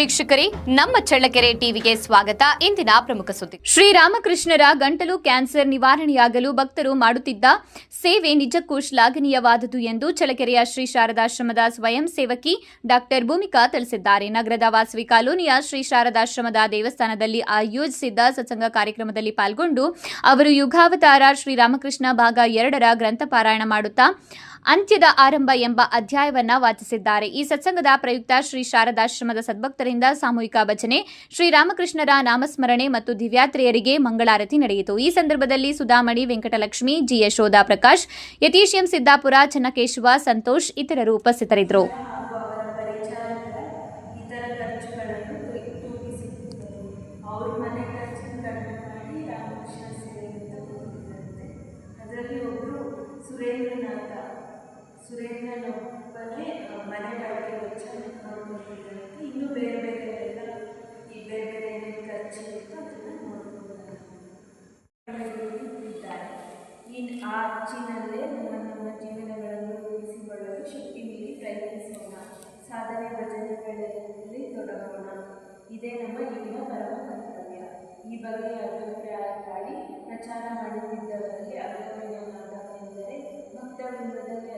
ವೀಕ್ಷಕರೇ, ನಮ್ಮ ಚಳ್ಳಕೆರೆ ಟಿವಿಗೆ ಸ್ವಾಗತ. ಇಂದಿನ ಪ್ರಮುಖ ಸುದ್ದಿ. ಶ್ರೀರಾಮಕೃಷ್ಣರ ಗಂಟಲು ಕ್ಯಾನ್ಸರ್ ನಿವಾರಣೆಯಾಗಲು ಭಕ್ತರು ಮಾಡುತ್ತಿದ್ದ ಸೇವೆ ನಿಜಕ್ಕೂ ಶ್ಲಾಘನೀಯವಾದುದು ಎಂದು ಚಳ್ಳಕೆರೆಯ ಶ್ರೀ ಶಾರದಾಶ್ರಮದ ಸ್ವಯಂ ಸೇವಕಿ ಡಾಕ್ಟರ್ ಭೂಮಿಕಾ ತಿಳಿಸಿದ್ದಾರೆ. ನಗರದ ವಾಸವಿ ಕಾಲೋನಿಯ ಶ್ರೀ ಶಾರದಾಶ್ರಮದ ದೇವಸ್ಥಾನದಲ್ಲಿ ಆಯೋಜಿಸಿದ್ದ ಸತ್ಸಂಗ ಕಾರ್ಯಕ್ರಮದಲ್ಲಿ ಪಾಲ್ಗೊಂಡು ಅವರು ಯುಗಾವತಾರ ಶ್ರೀರಾಮಕೃಷ್ಣ ಭಾಗ 2ರ ಗ್ರಂಥ ಪಾರಾಯಣ ಮಾಡುತ್ತಾ ಅಂತ್ಯದ ಆರಂಭ ಎಂಬ ಅಧ್ಯಾಯವನ್ನ ವಾಚಿಸಿದ್ದಾರೆ. ಈ ಸತ್ಸಂಗದ ಪ್ರಯುಕ್ತ ಶ್ರೀ ಶಾರದಾಶ್ರಮದ ಸದ್ಭಕ್ತರಿಂದ ಸಾಮೂಹಿಕ ಭಜನೆ, ಶ್ರೀರಾಮಕೃಷ್ಣರ ನಾಮಸ್ಮರಣೆ ಮತ್ತು ದಿವ್ಯಾತ್ರೆಯರಿಗೆ ಮಂಗಳಾರತಿ ನಡೆಯಿತು. ಈ ಸಂದರ್ಭದಲ್ಲಿ ಸುಧಾಮಣಿ, ವೆಂಕಟಲಕ್ಷ್ಮಿ, ಜಿ ಯಶೋಧ ಪ್ರಕಾಶ್, ಯತೀಶ್ ಎಂ ಸಿದ್ದಾಪುರ, ಚನ್ನಕೇಶವ, ಸಂತೋಷ್ ಇತರರು ಉಪಸ್ಥಿತರಿದ್ದರು. ಸುರೇಂದ್ರನೊಬ್ಬನೇ ಮನೆ ಬಾಡಿಗೆ ವೆಚ್ಚ ನೋಡ್ಕೊಂಡಿದ್ದಾರಂತೆ. ಇನ್ನೂ ಬೇರೆ ಬೇರೆ ಎಲ್ಲ ಈ ಬೇರೆ ಬೇರೆ ಏನೇನು ಖರ್ಚು ಇರುತ್ತೋ ಅದನ್ನು ನೋಡ್ಕೊಂಡಿದ್ದಾರೆ. ಆ ಅಚ್ಚಿನಲ್ಲೇ ನಮ್ಮ ಜೀವನಗಳನ್ನು ರೂಪಿಸಿಕೊಳ್ಳಲು ಶಕ್ತಿ ಮೀರಿ ಪ್ರಯತ್ನಿಸೋಣ, ಸಾಧನೆ ಭಜನೆಗಳಲ್ಲಿ ತೊಡಗೋಣ. ಇದೇ ನಮ್ಮ ಈಗಿನ ಪರಮ ಕರ್ತವ್ಯ. ಈ ಬಗ್ಗೆ ಅಭಿಪ್ರಾಯ ಪ್ರಚಾರ ಮಾಡುತ್ತಿದ್ದವರಲ್ಲಿ ಅಭಿಪ್ರಾಯವಾದವೆಂದರೆ ಭಕ್ತವೃಂದದಲ್ಲಿ